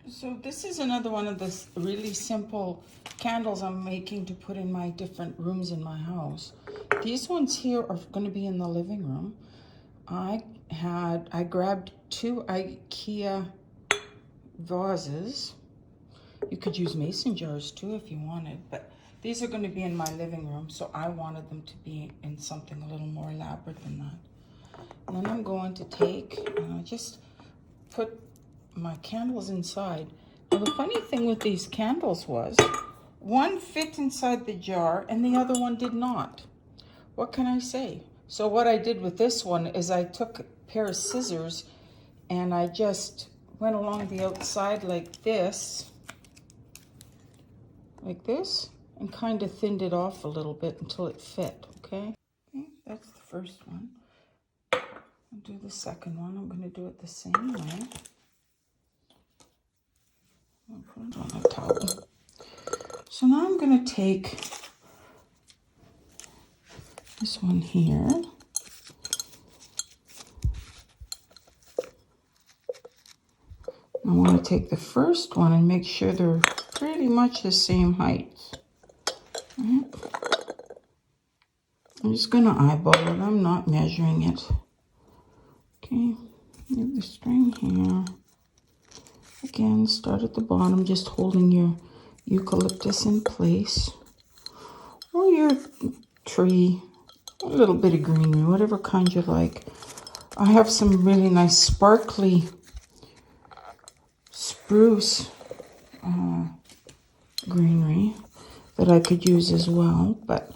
So this is another one of the really simple candles I'm making to put in my different rooms in my house. These ones here are going to be in the living room. I grabbed 2 IKEA vases. You could use mason jars too if you wanted, but these are going to be in my living room, so I wanted them to be in something a little more elaborate than that. And then I'm going to take, just put my candles inside. Now the funny thing with these candles was, one fit inside the jar and the other one did not. What can I say? So what I did with this one is I took a pair of scissors and I just went along the outside like this, and kind of thinned it off a little bit until it fit, okay? Okay, that's the first one. I'll do the second one. I'm going to do it the same way. I'll put it on a towel. So now I'm going to take this one here. I want to take the first one and make sure they're pretty much the same height. Right. I'm just going to eyeball it. I'm not measuring it. Okay, leave the string here. Again, start at the bottom, just holding your eucalyptus in place. Or your tree, a little bit of greenery, whatever kind you like. I have some really nice sparkly spruce greenery that I could use as well, but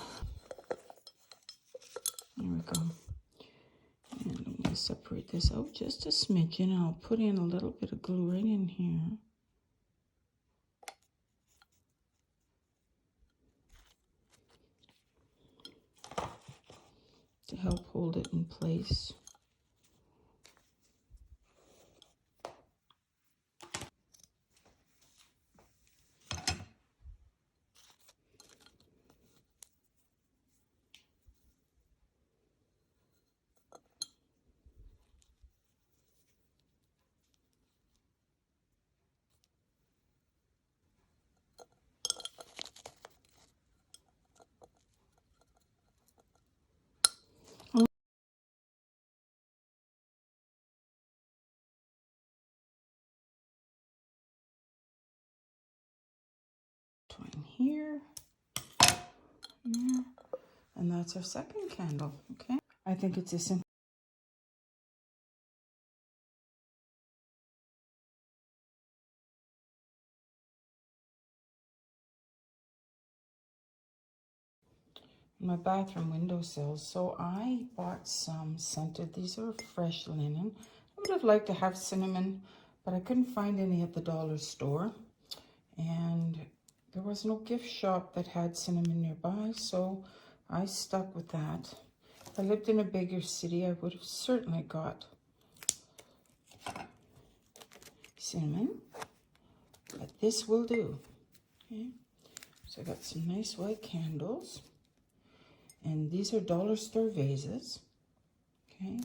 there we go. And I'm going to separate this out just a smidgen, and I'll put in a little bit of glue right in here. To help hold it in place. Twine here, and that's our second candle, okay? I think it's a simple. My bathroom windowsills, so I bought some scented. These are fresh linen. I would have liked to have cinnamon, but I couldn't find any at the dollar store, and there was no gift shop that had cinnamon nearby, so I stuck with that. If I lived in a bigger city, I would have certainly got cinnamon, but this will do. Okay, so I got some nice white candles. And these are dollar store vases. Okay,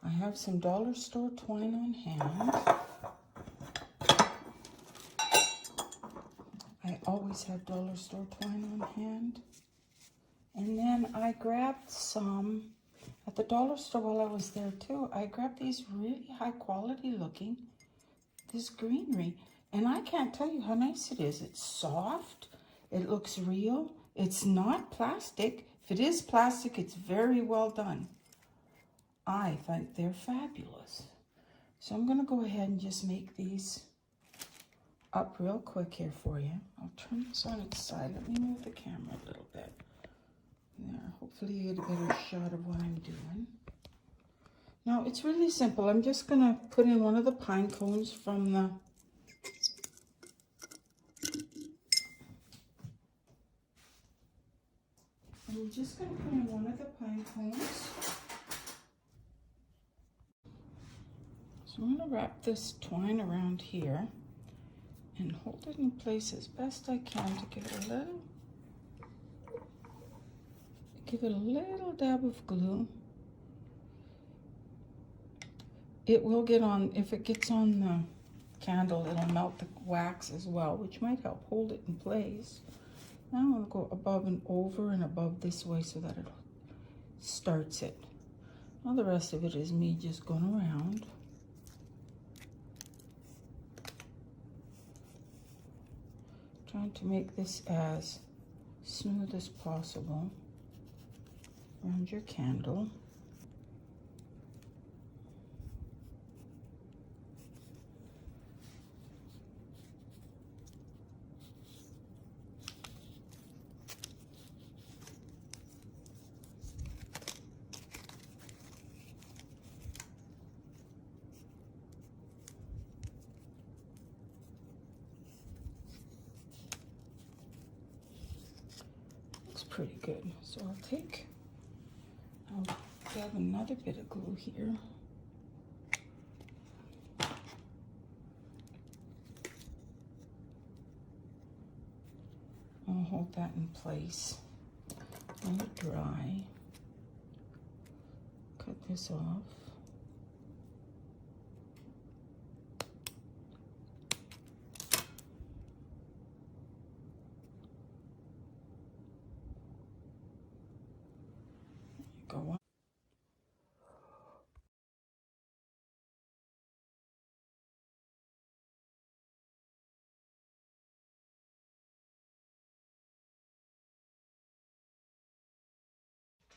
I have some dollar store twine on hand. I always have dollar store twine on hand. And then I grabbed some at the dollar store while I was there too. I grabbed these really high quality looking, this greenery. And I can't tell you how nice it is. It's soft. It looks real. It's not plastic. If it is plastic, it's very well done. I think they're fabulous. So I'm going to go ahead and just make these up real quick here for you. I'll turn this on its side. Let me move the camera a little bit. There, hopefully you get a better shot of what I'm doing. Now it's really simple. I'm just going to put in one of the pine cones from the I'm just going to put in one of the pine cones. So I'm going to wrap this twine around here and hold it in place as best I can to give it a little dab of glue. It will get on, if it gets on candle, it'll melt the wax as well, which might help hold it in place. Now I'm gonna go above and over and above this way so that it starts it. Now the rest of it is me just going around. Trying to make this as smooth as possible around your candle. Pretty good. So I'll grab another bit of glue here. I'll hold that in place. Let it dry. Cut this off. Go on.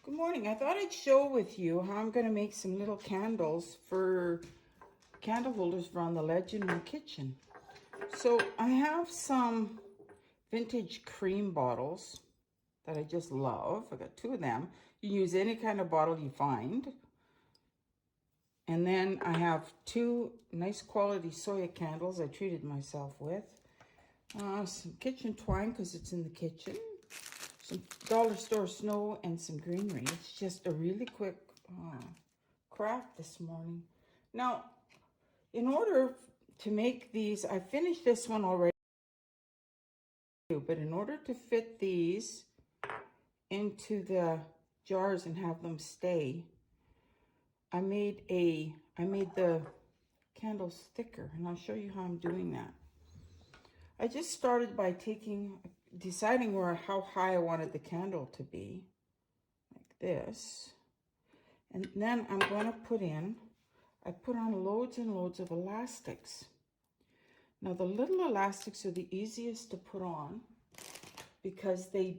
Good morning. I thought I'd show with you how I'm going to make some little candles for candle holders for on the ledge in my kitchen. So I have some vintage cream bottles that I just love. I got 2 of them. You use any kind of bottle you find. And then I have 2 nice quality soya candles I treated myself with. Some kitchen twine because it's in the kitchen. Some dollar store snow and some greenery. It's just a really quick craft this morning. Now, in order to make these, I finished this one already. But in order to fit these into the jars and have them stay, I made the candles thicker, and I'll show you how I'm doing that. I just started by deciding how high I wanted the candle to be, like this. And then I'm going to I put on loads and loads of elastics. Now the little elastics are the easiest to put on because you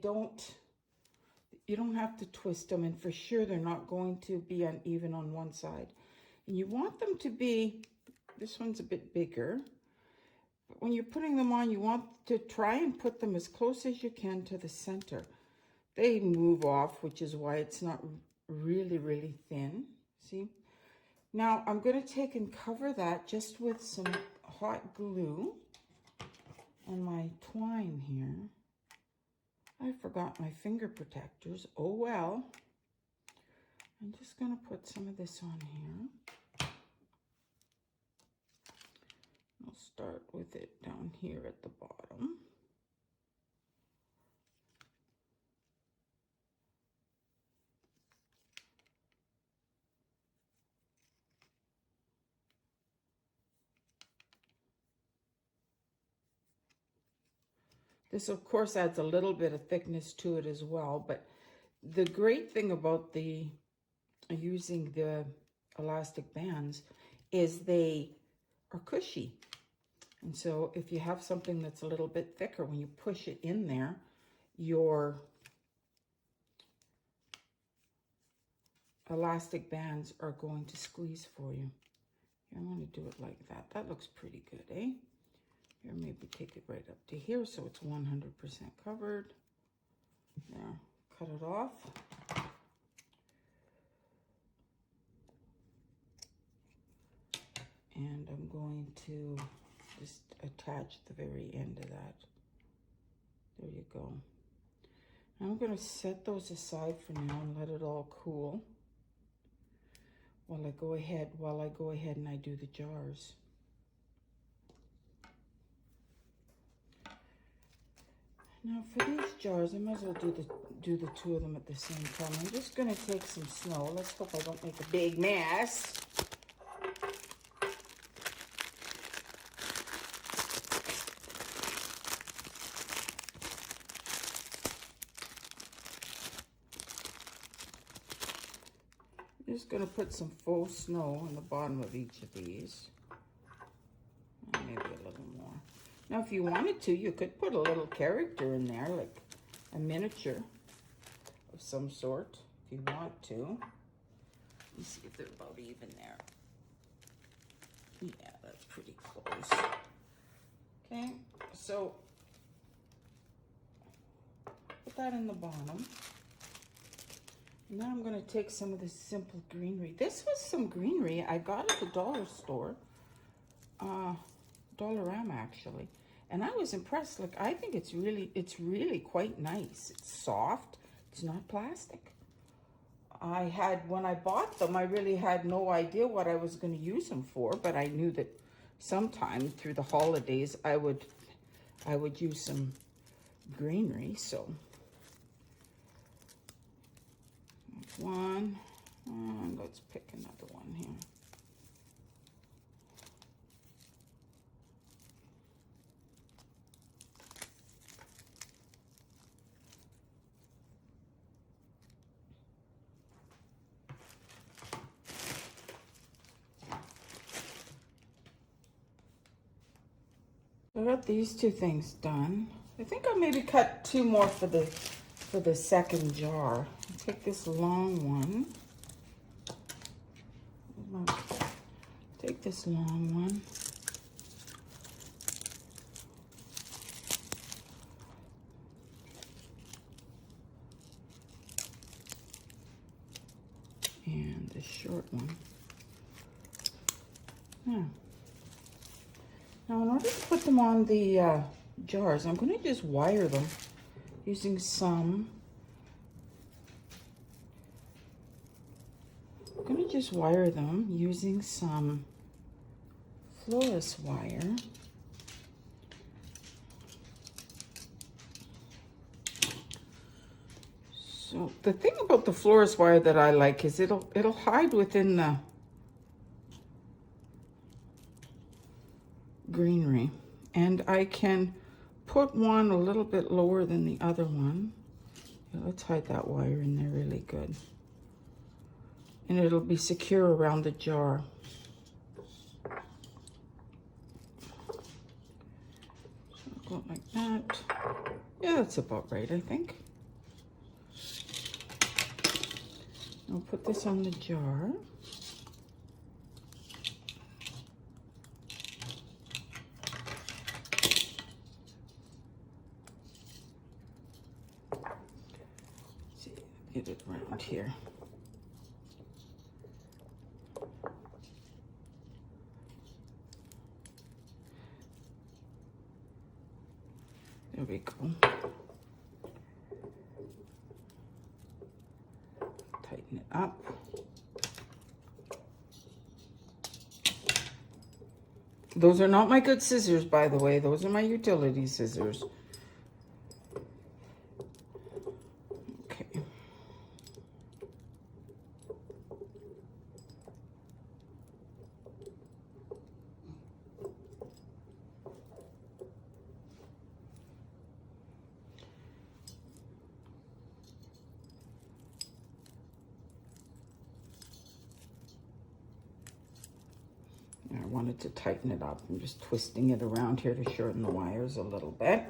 don't have to twist them, and for sure they're not going to be uneven on one side. And you want them to be, this one's a bit bigger, but when you're putting them on, you want to try and put them as close as you can to the center. They move off, which is why it's not really, really thin, see? Now I'm going to take and cover that just with some hot glue and my twine here. I forgot my finger protectors. Oh well. I'm just going to put some of this on here. I'll start with it down here at the bottom. This, of course, adds a little bit of thickness to it as well, but the great thing about using the elastic bands is they are cushy. And so if you have something that's a little bit thicker, when you push it in there, your elastic bands are going to squeeze for you. I'm going to do it like that. That looks pretty good, eh? Here, maybe take it right up to here so it's 100% covered. There, cut it off. And I'm going to just attach the very end of that. There you go. I'm going to set those aside for now and let it all cool while I go ahead and I do the jars. Now for these jars, I might as well do the 2 of them at the same time. I'm just going to take some snow. Let's hope I don't make a big mess. just going to put some faux snow on the bottom of each of these. Maybe a little more. Now, if you wanted to, you could put a little character in there, like a miniature of some sort, if you want to. Let me see if they're about even there. Yeah, that's pretty close. Okay, so put that in the bottom. Now I'm going to take some of this simple greenery. This was some greenery I got at the dollar store, Dollarama actually, and I was impressed. Like, I think it's really quite nice. It's soft. It's not plastic. When I bought them, I really had no idea what I was going to use them for, but I knew that sometime through the holidays I would use some greenery. So one, and let's pick another one here. I got these two things done. I think I'll maybe cut two more for the second jar. I'll take this long one. Take this long one. And the short one. Yeah. Now, in order to put them on the jars, I'm going to just wire them using some. I'm going to just wire them using some florist wire. So the thing about the florist wire that I like is it'll hide within the greenery, and I can put one a little bit lower than the other one. Yeah, let's hide that wire in there really good, and it'll be secure around the jar. So I'll go like that. Yeah, that's about right, I think. I'll put this on the jar. Get it around here. There we go. Tighten it up. Those are not my good scissors, by the way. Those are my utility scissors. I wanted to tighten it up. I'm just twisting it around here to shorten the wires a little bit.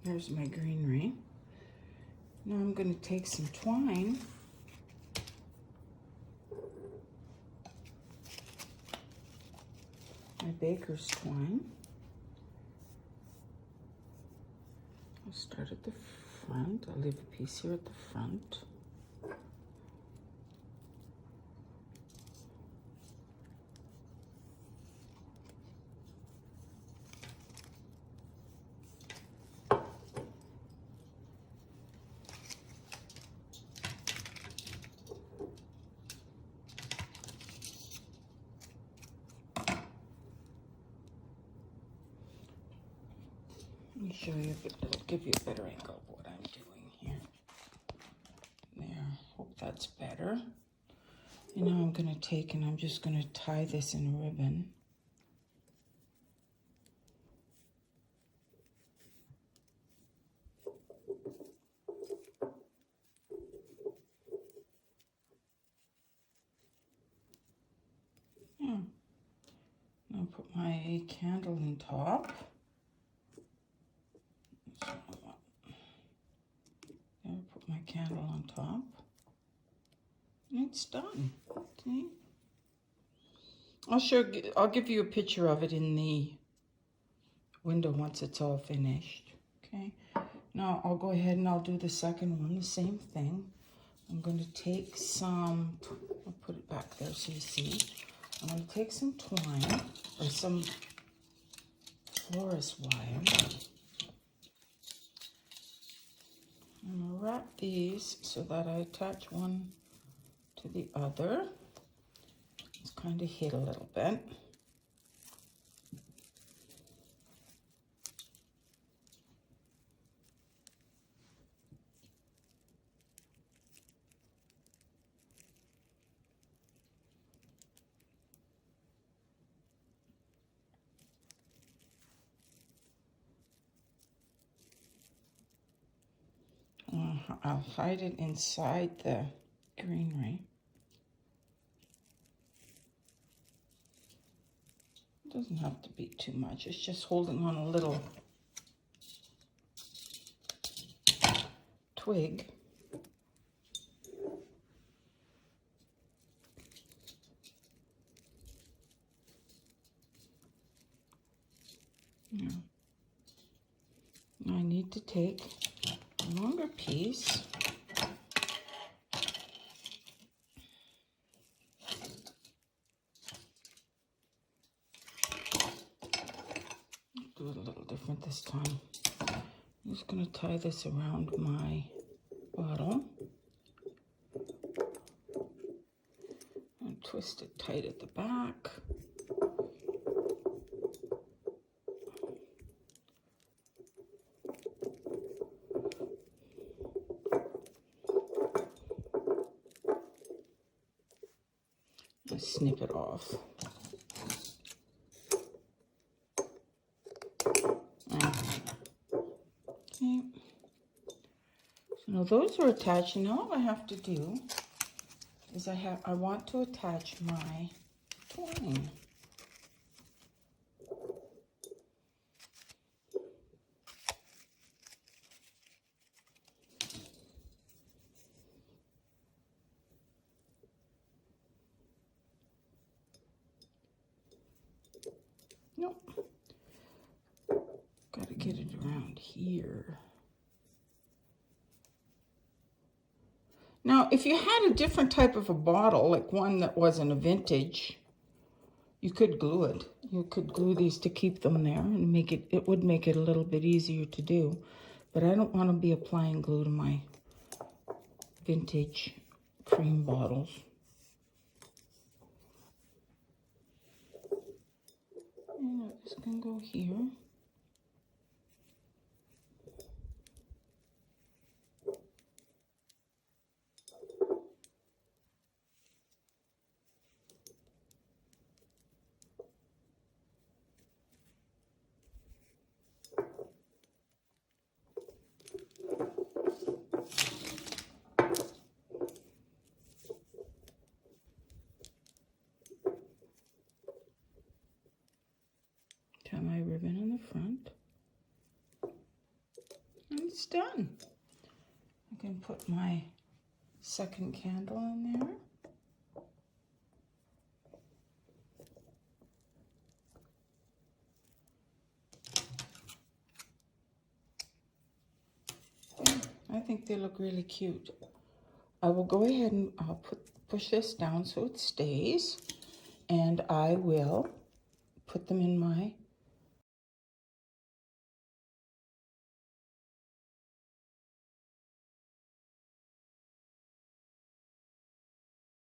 There's my greenery. Now I'm going to take some twine. My baker's twine. I'll start at the front. I'll leave a piece here at the front. Let me show you, it'll give you a better angle of what I'm doing here. There, hope that's better. And now I'm going to take and I'm just going to tie this in a ribbon. candle on top. So there, put my candle on top. And it's done. Okay. I'll give you a picture of it in the window once it's all finished. Okay. Now I'll go ahead and I'll do the second one, the same thing. I'm going to take some, I'll put it back there so you see. I'm going to take some twine or some florist wire. I'm going to wrap these so that I attach one to the other. It's kind of hid a little bit. I'll hide it inside the greenery. It doesn't have to be too much. It's just holding on a little twig. Now, I need to take a longer piece. Do it a little different this time. I'm just going to tie this around my bottle and twist it tight at the back. And snip it off. Okay. So now those are attached. Now all I have to do is I want to attach my twine. Nope. Gotta get it around here. Now, if you had a different type of a bottle, like one that wasn't a vintage, you could glue it. You could glue these to keep them there and it would make it a little bit easier to do. But I don't want to be applying glue to my vintage cream bottles. And this can go here. Tie my ribbon in the front. And it's done. I can put my second candle in there. I think they look really cute. I will go ahead and I'll push this down so it stays, and I will put them in my